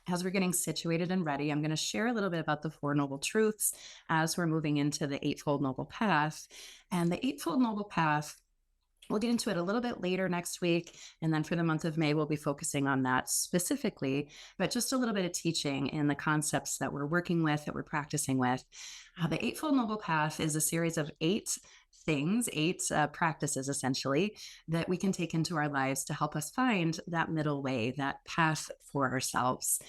As we're getting situated and ready, I'm going to share a little bit about the Four Noble Truths as we're moving into the Eightfold Noble Path. And the Eightfold Noble Path, we'll get into it a little bit later next week. And then for the month of May, we'll be focusing on that specifically, but just a little bit of teaching in the concepts that we're working with, that we're practicing with. The Eightfold Noble Path is a series of eight practices essentially that we can take into our lives to help us find that middle way, that path for ourselves.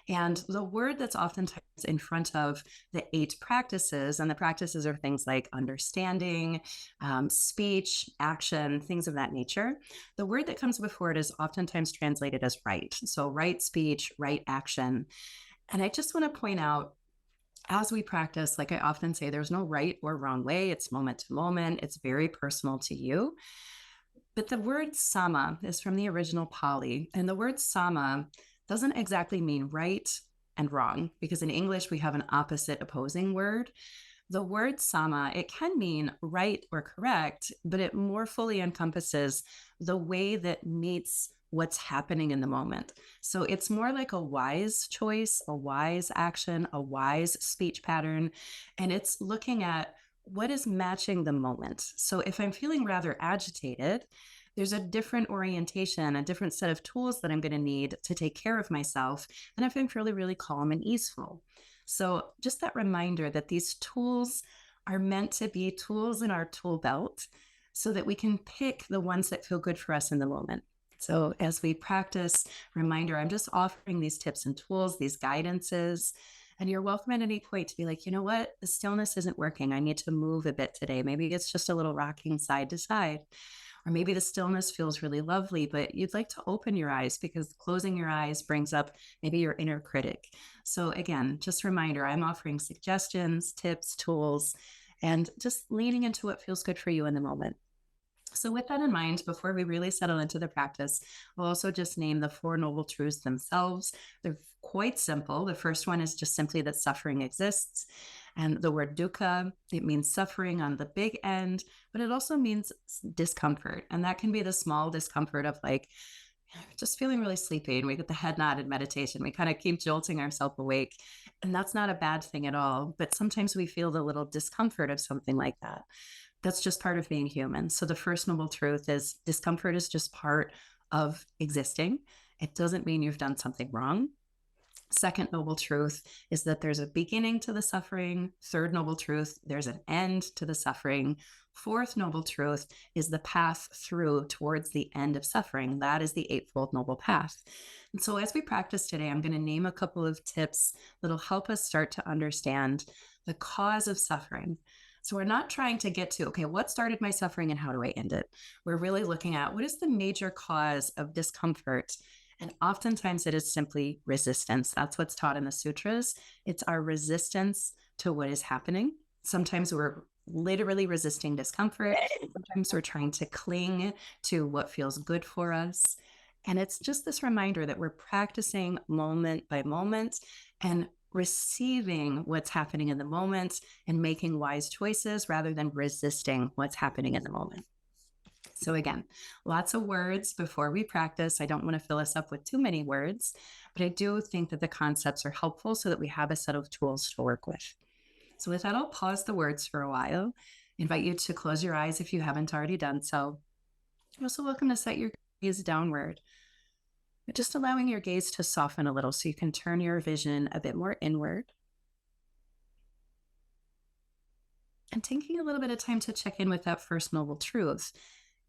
And the word that's oftentimes in front of the eight practices, and the practices are things like understanding, speech, action, things of that nature. The word that comes before it is oftentimes translated as right. So, right speech, right action. And I just want to point out, as we practice, like I often say, there's no right or wrong way. It's moment to moment, it's very personal to you. But the word sama is from the original Pali, and the word sama doesn't exactly mean right and wrong, because in English we have an opposite opposing word. The word sama, it can mean right or correct, but it more fully encompasses the way that meets what's happening in the moment. So it's more like a wise choice, a wise action, a wise speech pattern. And it's looking at what is matching the moment. So if I'm feeling rather agitated, there's a different orientation, a different set of tools that I'm going to need to take care of myself than if I'm really, really calm and easeful. So, just that reminder that these tools are meant to be tools in our tool belt so that we can pick the ones that feel good for us in the moment. So, as we practice, reminder, I'm just offering these tips and tools, these guidances. And you're welcome at any point to be like, you know what, the stillness isn't working. I need to move a bit today. Maybe it's just a little rocking side to side. Or maybe the stillness feels really lovely, but you'd like to open your eyes because closing your eyes brings up maybe your inner critic. So, again, just a reminder, I'm offering suggestions, tips, tools, and just leaning into what feels good for you in the moment. So, with that in mind, before we really settle into the practice, we'll also just name the Four Noble Truths themselves. They're quite simple. The first one is just simply that suffering exists. And the word dukkha, it means suffering on the big end, but it also means discomfort. And that can be the small discomfort of like, just feeling really sleepy, and we get the head nod in meditation. We kind of keep jolting ourselves awake. And that's not a bad thing at all. But sometimes we feel the little discomfort of something like that. That's just part of being human. So the first noble truth is discomfort is just part of existing. It doesn't mean you've done something wrong. Second noble truth is that there's a beginning to the suffering. Third noble truth, there's an end to the suffering. Fourth noble truth is the path through towards the end of suffering. That is the Eightfold Noble Path. And so, as we practice today, I'm going to name a couple of tips that'll help us start to understand the cause of suffering. So, we're not trying to get to, okay, what started my suffering and how do I end it? We're really looking at what is the major cause of discomfort, and oftentimes it is simply resistance. That's what's taught in the sutras. It's our resistance to what is happening. Sometimes we're literally resisting discomfort. Sometimes we're trying to cling to what feels good for us. And it's just this reminder that we're practicing moment by moment and receiving what's happening in the moment and making wise choices rather than resisting what's happening in the moment. So, again, lots of words before we practice. I don't want to fill us up with too many words, but I do think that the concepts are helpful so that we have a set of tools to work with. So, with that, I'll pause the words for a while. Invite you to close your eyes if you haven't already done so. You're also welcome to set your gaze downward, but just allowing your gaze to soften a little so you can turn your vision a bit more inward. And taking a little bit of time to check in with that first noble truth.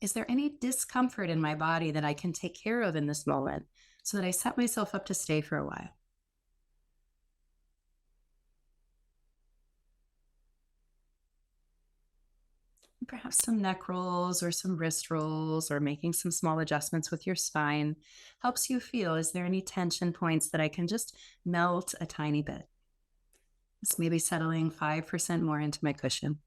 Is there any discomfort in my body that I can take care of in this moment so that I set myself up to stay for a while? Perhaps some neck rolls or some wrist rolls or making some small adjustments with your spine helps you feel, is there any tension points that I can just melt a tiny bit? It's maybe settling 5% more into my cushion.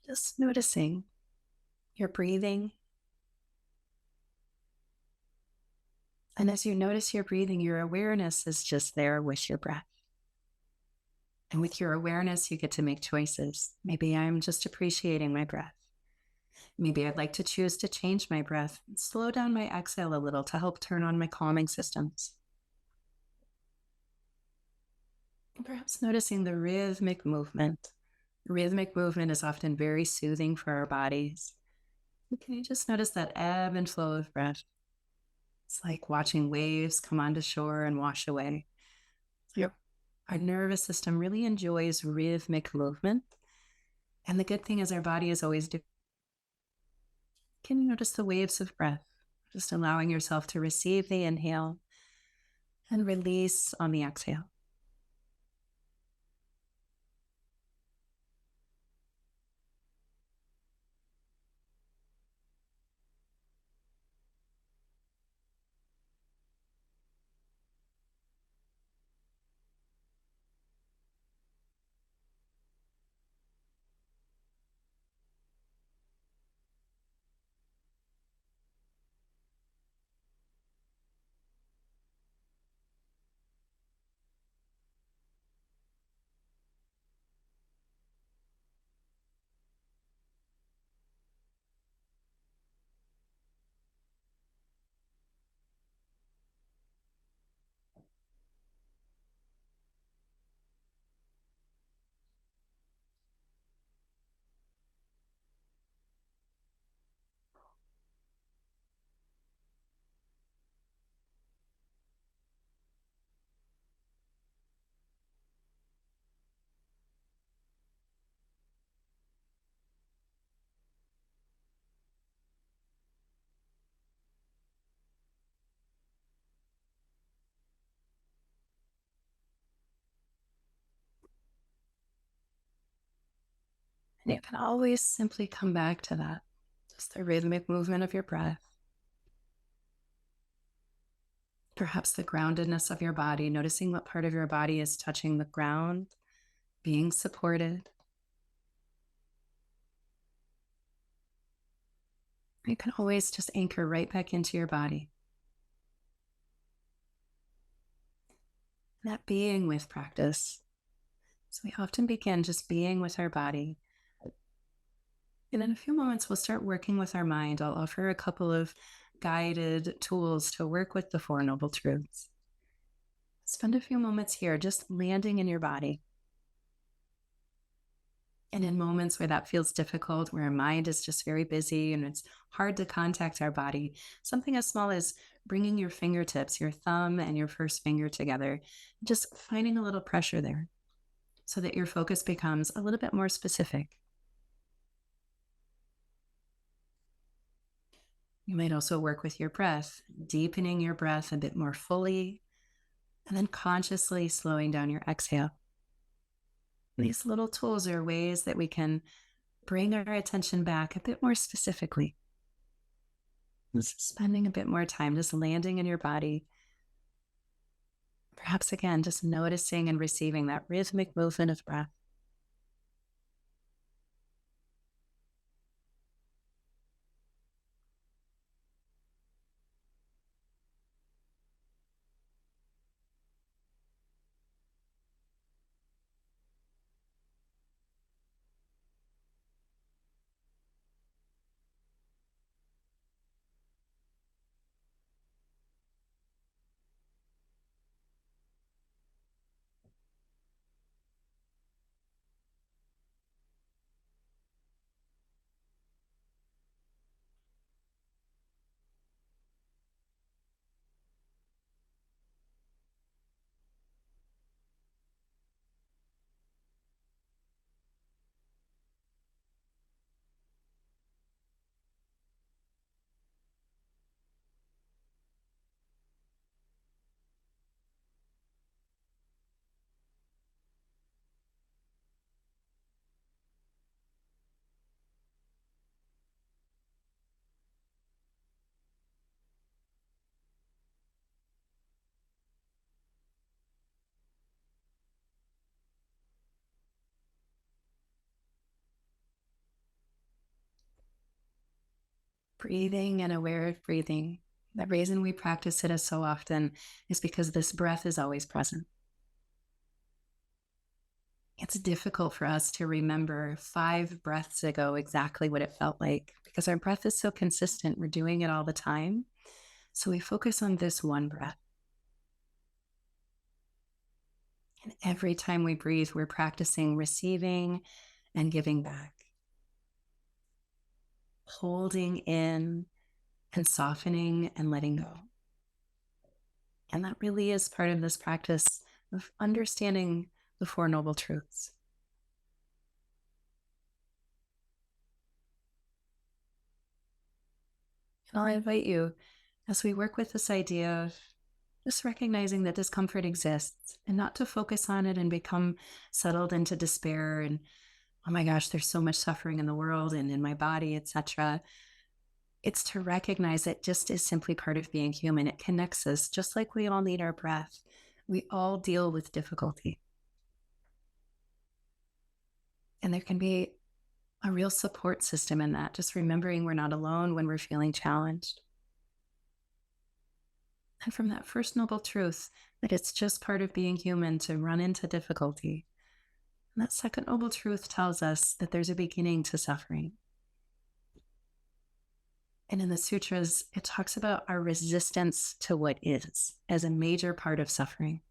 Just noticing your breathing. And as you notice your breathing, your awareness is just there with your breath. And with your awareness, you get to make choices. Maybe I'm just appreciating my breath. Maybe I'd like to choose to change my breath and slow down my exhale a little to help turn on my calming systems. And perhaps noticing the rhythmic movement. Rhythmic movement is often very soothing for our bodies. Can you just notice that ebb and flow of breath? It's like watching waves come onto shore and wash away. Yep. Our nervous system really enjoys rhythmic movement. And the good thing is our body is always doing. Can you notice the waves of breath? Just allowing yourself to receive the inhale and release on the exhale. And you can always simply come back to that, just the rhythmic movement of your breath. Perhaps the groundedness of your body, noticing what part of your body is touching the ground, being supported. You can always just anchor right back into your body. That being with practice. So we often begin just being with our body. And in a few moments, we'll start working with our mind. I'll offer a couple of guided tools to work with the Four Noble Truths. Spend a few moments here just landing in your body. And in moments where that feels difficult, where our mind is just very busy and it's hard to contact our body, something as small as bringing your fingertips, your thumb and your first finger together, just finding a little pressure there so that your focus becomes a little bit more specific. You might also work with your breath, deepening your breath a bit more fully, and then consciously slowing down your exhale. These little tools are ways that we can bring our attention back a bit more specifically. Just spending a bit more time just landing in your body. Perhaps again, just noticing and receiving that rhythmic movement of breath. Breathing and aware of breathing. The reason we practice it so often is because this breath is always present. It's difficult for us to remember 5 breaths ago exactly what it felt like because our breath is so consistent. We're doing it all the time. So we focus on this one breath. And every time we breathe, we're practicing receiving and giving back, holding in and softening and letting go. And that really is part of this practice of understanding the Four Noble Truths. And I'll invite you as we work with this idea of just recognizing that discomfort exists and not to focus on it and become settled into despair and, oh my gosh, there's so much suffering in the world and in my body, etc. It's to recognize it just is simply part of being human. It connects us just like we all need our breath. We all deal with difficulty. And there can be a real support system in that, just remembering we're not alone when we're feeling challenged. And from that first noble truth, that it's just part of being human to run into difficulty. And that second noble truth tells us that there's a beginning to suffering. And in the sutras, it talks about our resistance to what is as a major part of suffering.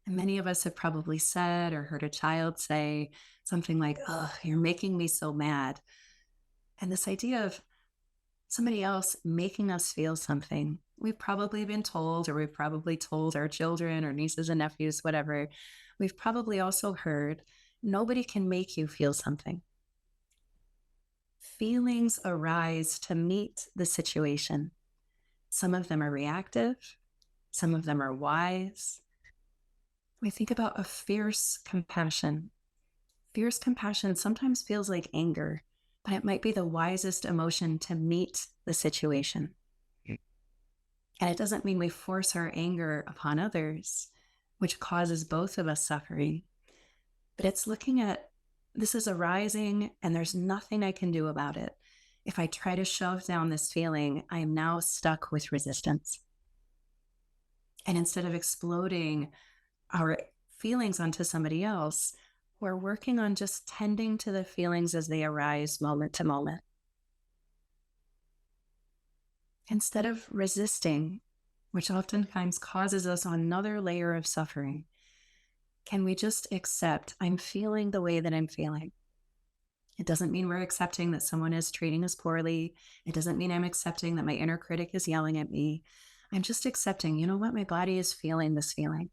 And many of us have probably said or heard a child say something like, "Oh, you're making me so mad." And this idea of somebody else making us feel something, we've probably been told, or we've probably told our children or nieces and nephews, whatever, we've probably also heard, nobody can make you feel something. Feelings arise to meet the situation. Some of them are reactive, some of them are wise. We think about a fierce compassion. Fierce compassion sometimes feels like anger, but it might be the wisest emotion to meet the situation. And it doesn't mean we force our anger upon others, which causes both of us suffering. But it's looking at this is arising and there's nothing I can do about it. If I try to shove down this feeling, I am now stuck with resistance. And instead of exploding our feelings onto somebody else, we're working on just tending to the feelings as they arise moment to moment. Instead of resisting, which oftentimes causes us another layer of suffering, can we just accept I'm feeling the way that I'm feeling? It doesn't mean we're accepting that someone is treating us poorly. It doesn't mean I'm accepting that my inner critic is yelling at me. I'm just accepting, you know what, my body is feeling this feeling.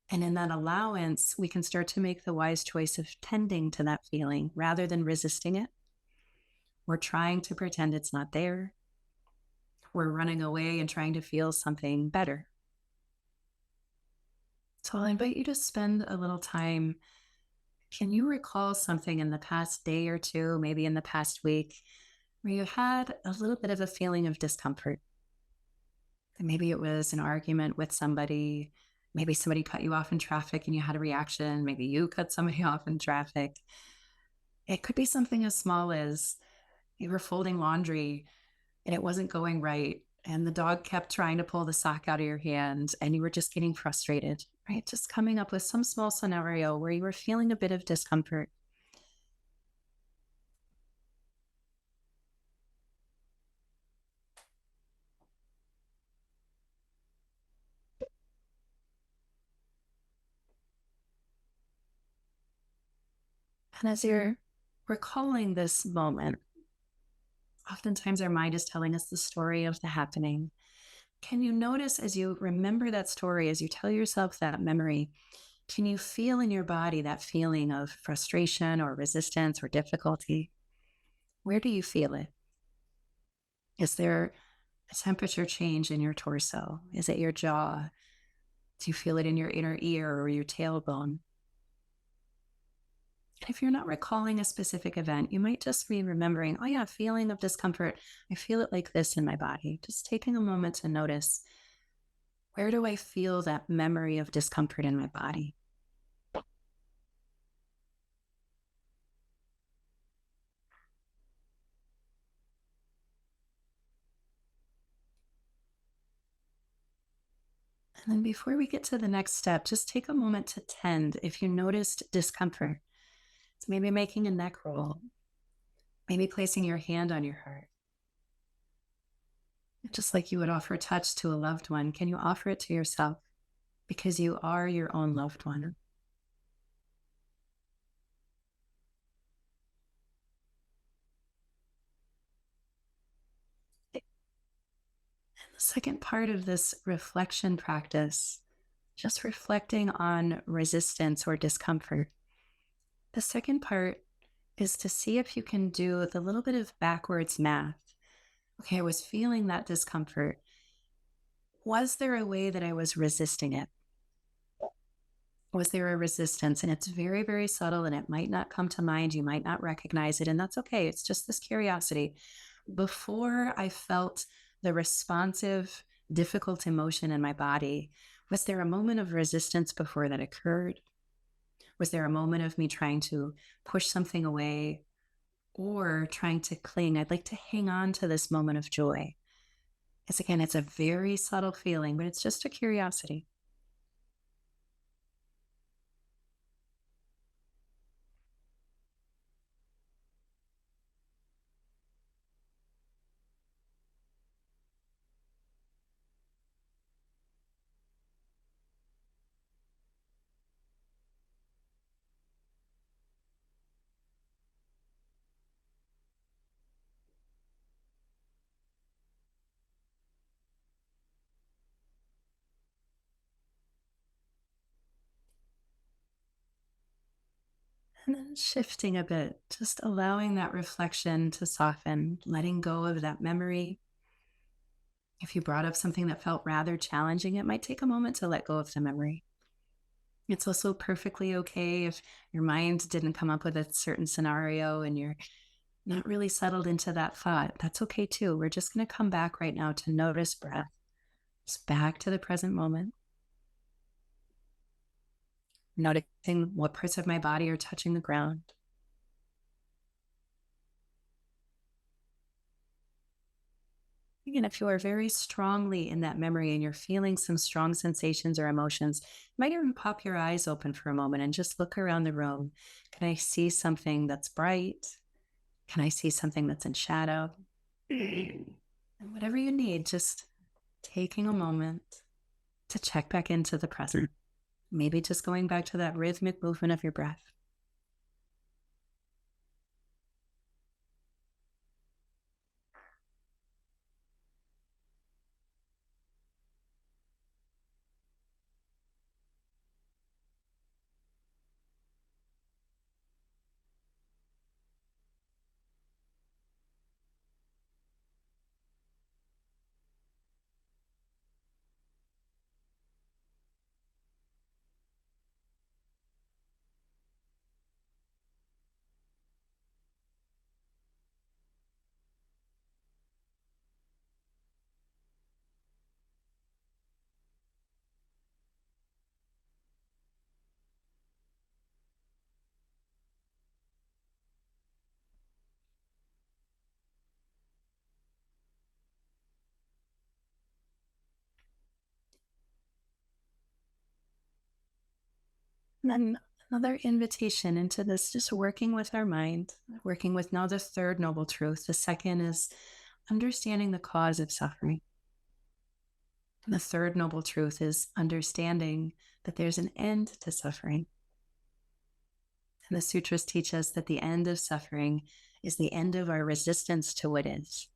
And in that allowance, we can start to make the wise choice of tending to that feeling rather than resisting it. We're trying to pretend it's not there. We're running away and trying to feel something better. So I'll invite you to spend a little time. Can you recall something in the past day or two, maybe in the past week, where you had a little bit of a feeling of discomfort? And maybe it was an argument with somebody. Maybe somebody cut you off in traffic and you had a reaction. Maybe you cut somebody off in traffic. It could be something as small as you were folding laundry and it wasn't going right. And the dog kept trying to pull the sock out of your hand and you were just getting frustrated, right? Just coming up with some small scenario where you were feeling a bit of discomfort. And as you're recalling this moment, oftentimes our mind is telling us the story of the happening. Can you notice as you remember that story, as you tell yourself that memory, can you feel in your body that feeling of frustration or resistance or difficulty? Where do you feel it? Is there a temperature change in your torso? Is it your jaw? Do you feel it in your inner ear or your tailbone? And if you're not recalling a specific event, you might just be remembering, oh yeah, feeling of discomfort. I feel it like this in my body. Just taking a moment to notice, where do I feel that memory of discomfort in my body? And then before we get to the next step, just take a moment to tend if you noticed discomfort. It's maybe making a neck roll, maybe placing your hand on your heart. Just like you would offer a touch to a loved one, can you offer it to yourself? Because you are your own loved one. The second part of this reflection practice, just reflecting on resistance or discomfort. The second part is to see if you can do the little bit of backwards math. Okay, I was feeling that discomfort. Was there a way that I was resisting it? Was there a resistance? And it's very, very subtle and it might not come to mind. You might not recognize it. And that's okay. It's just this curiosity. Before I felt the responsive, difficult emotion in my body, was there a moment of resistance before that occurred? Was there a moment of me trying to push something away or trying to cling? I'd like to hang on to this moment of joy. It's again, it's a very subtle feeling, but it's just a curiosity. And then shifting a bit, just allowing that reflection to soften, letting go of that memory. If you brought up something that felt rather challenging, it might take a moment to let go of the memory. It's also perfectly okay if your mind didn't come up with a certain scenario and you're not really settled into that thought. That's okay too. We're just going to come back right now to notice breath, just back to the present moment, noticing what parts of my body are touching the ground. And if you are very strongly in that memory and you're feeling some strong sensations or emotions, you might even pop your eyes open for a moment and just look around the room. Can I see something that's bright? Can I see something that's in shadow? And whatever you need, just taking a moment to check back into the present. Maybe just going back to that rhythmic movement of your breath. And then another invitation into this, just working with our mind, working with now the third noble truth. The second is understanding the cause of suffering. And the third noble truth is understanding that there's an end to suffering. And the sutras teach us that the end of suffering is the end of our resistance to what is.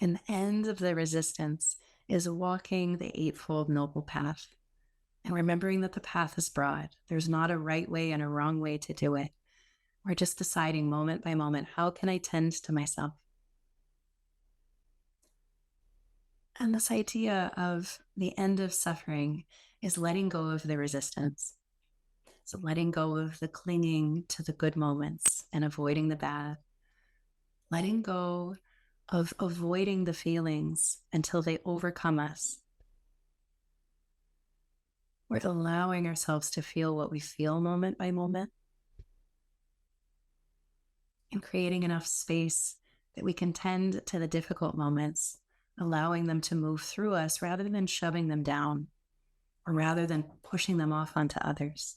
And the end of the resistance is walking the Eightfold Noble Path and remembering that the path is broad. There's not a right way and a wrong way to do it. We're just deciding moment by moment, how can I tend to myself? And this idea of the end of suffering is letting go of the resistance. So letting go of the clinging to the good moments and avoiding the bad. Letting go of avoiding the feelings until they overcome us. We're allowing ourselves to feel what we feel moment by moment and creating enough space that we can tend to the difficult moments, allowing them to move through us rather than shoving them down or rather than pushing them off onto others.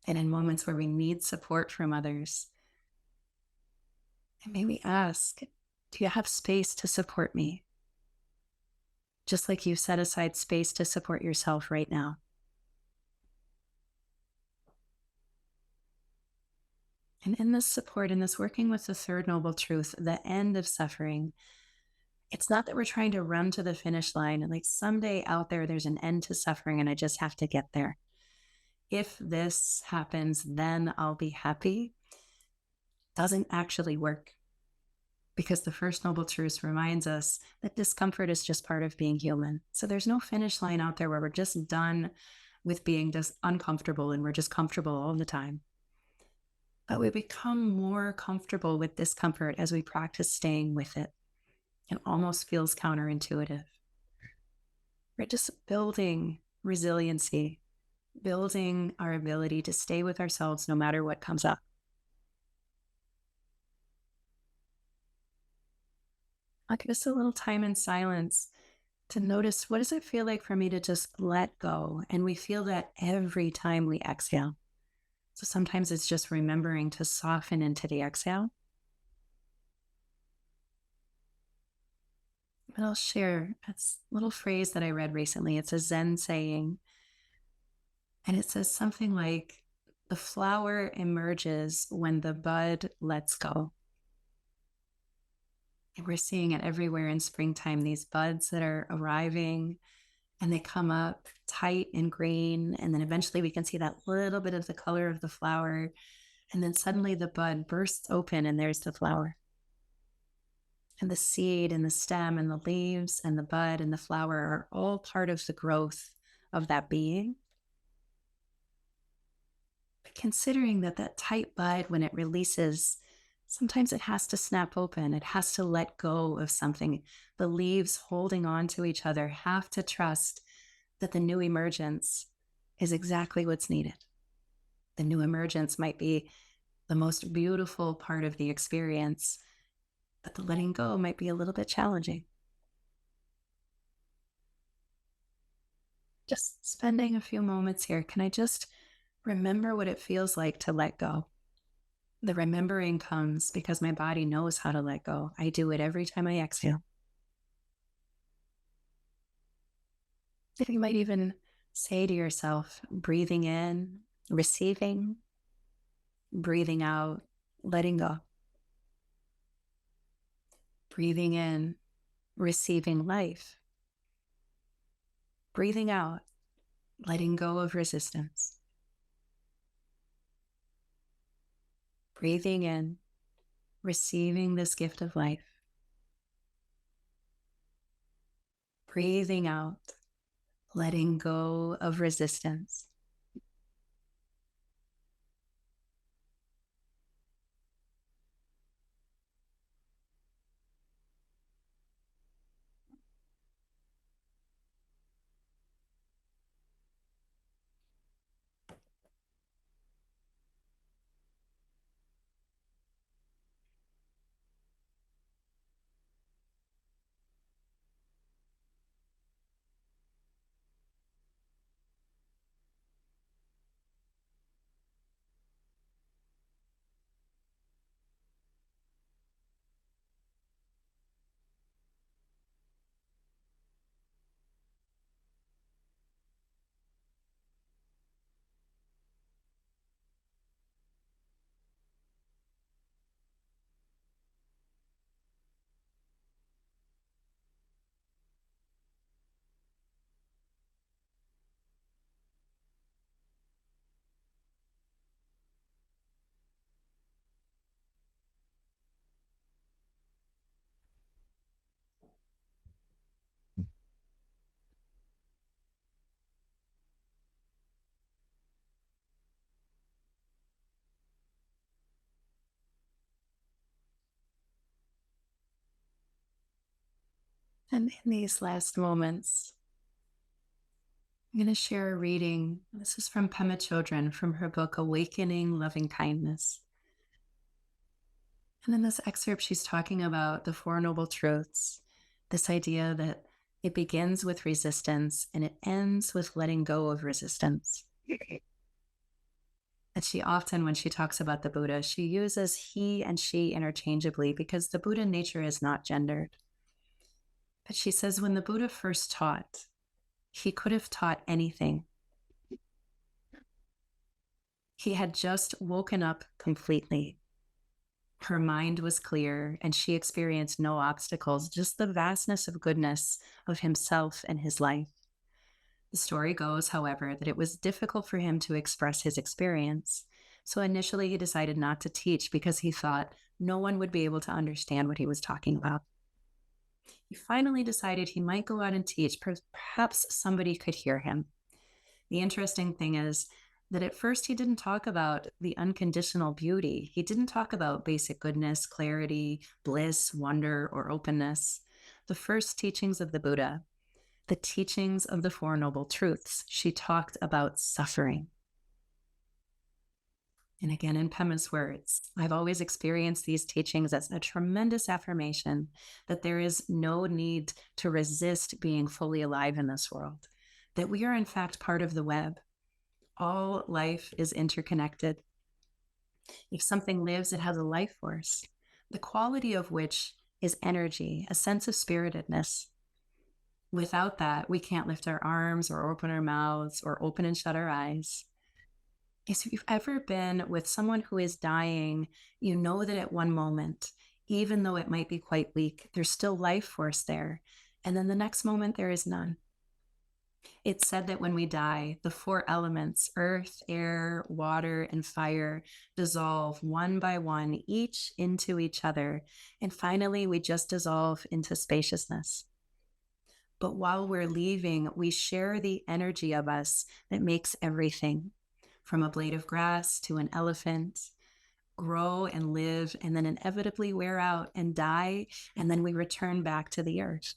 And in moments where we need support from others, and may we ask, do you have space to support me? Just like you set aside space to support yourself right now. And in this support, in this working with the third noble truth, the end of suffering, it's not that we're trying to run to the finish line and like someday out there, there's an end to suffering and I just have to get there. If this happens, then I'll be happy. Doesn't actually work, because the first noble truth reminds us that discomfort is just part of being human. So there's no finish line out there where we're just done with being just uncomfortable and we're just comfortable all the time. But we become more comfortable with discomfort as we practice staying with it. It almost feels counterintuitive. We're just building resiliency, building our ability to stay with ourselves no matter what comes up. I'll give us a little time in silence to notice, what does it feel like for me to just let go? And we feel that every time we exhale. So sometimes it's just remembering to soften into the exhale. But I'll share a little phrase that I read recently. It's a Zen saying, and it says something like, the flower emerges when the bud lets go. And we're seeing it everywhere in springtime, these buds that are arriving, and they come up tight and green. And then eventually we can see that little bit of the color of the flower. And then suddenly the bud bursts open and there's the flower. And the seed and the stem and the leaves and the bud and the flower are all part of the growth of that being. But considering that that tight bud, when it releases, sometimes it has to snap open. It has to let go of something. The leaves holding on to each other have to trust that the new emergence is exactly what's needed. The new emergence might be the most beautiful part of the experience, but the letting go might be a little bit challenging. Just spending a few moments here. Can I just remember what it feels like to let go? The remembering comes because my body knows how to let go. I do it every time I exhale. You might even say to yourself, breathing in, receiving, breathing out, letting go. Breathing in, receiving life. Breathing out, letting go of resistance. Breathing in, receiving this gift of life. Breathing out, letting go of resistance. And in these last moments, I'm going to share a reading. This is from Pema Chodron from her book, Awakening Loving Kindness. And in this excerpt, she's talking about the Four Noble Truths, this idea that it begins with resistance and it ends with letting go of resistance. And she often, when she talks about the Buddha, she uses he and she interchangeably because the Buddha nature is not gendered. But she says when the Buddha first taught, he could have taught anything. He had just woken up completely. Her mind was clear and she experienced no obstacles, just the vastness of goodness of himself and his life. The story goes, however, that it was difficult for him to express his experience. So initially, he decided not to teach because he thought no one would be able to understand what he was talking about. He finally decided he might go out and teach. Perhaps somebody could hear him. The interesting thing is that at first he didn't talk about the unconditional beauty. He didn't talk about basic goodness, clarity, bliss, wonder, or openness. The first teachings of the Buddha, the teachings of the Four Noble Truths, she talked about suffering. And again, in Pema's words, I've always experienced these teachings as a tremendous affirmation that there is no need to resist being fully alive in this world, that we are in fact part of the web. All life is interconnected. If something lives, it has a life force, the quality of which is energy, a sense of spiritedness. Without that, we can't lift our arms or open our mouths or open and shut our eyes. If you've ever been with someone who is dying, you know that at one moment, even though it might be quite weak, there's still life force there. And then the next moment, there is none. It's said that when we die, the four elements, earth, air, water, and fire, dissolve one by one, each into each other. And finally, we just dissolve into spaciousness. But while we're leaving, we share the energy of us that makes everything, from a blade of grass to an elephant, grow and live, and then inevitably wear out and die, and then we return back to the earth.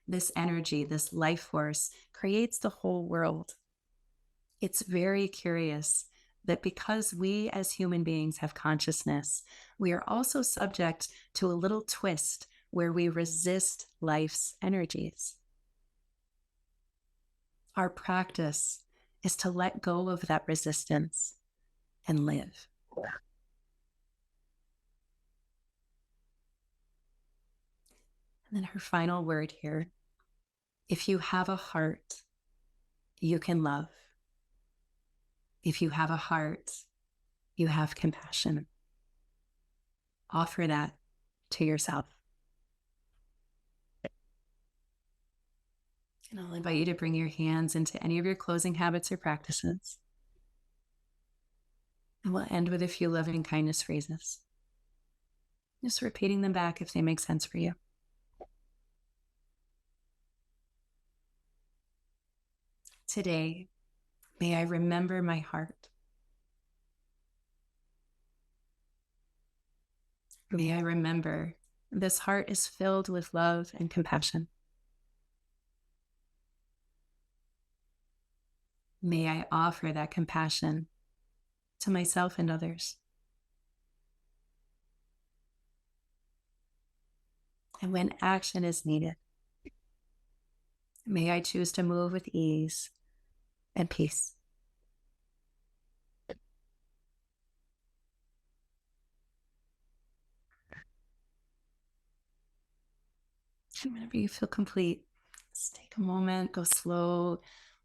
This energy, this life force, creates the whole world. It's very curious that because we as human beings have consciousness, we are also subject to a little twist where we resist life's energies. Our practice is to let go of that resistance and live. And then her final word here, if you have a heart, you can love. If you have a heart, you have compassion. Offer that to yourself. And I'll invite you to bring your hands into any of your closing habits or practices. And we'll end with a few loving kindness phrases. Just repeating them back if they make sense for you. Today, may I remember my heart. May I remember this heart is filled with love and compassion. May I offer that compassion to myself and others. And when action is needed, may I choose to move with ease and peace. And whenever you feel complete, just take a moment, go slow,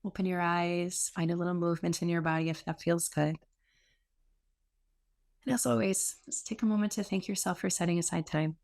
open your eyes, find a little movement in your body if that feels good. And as always, just take a moment to thank yourself for setting aside time.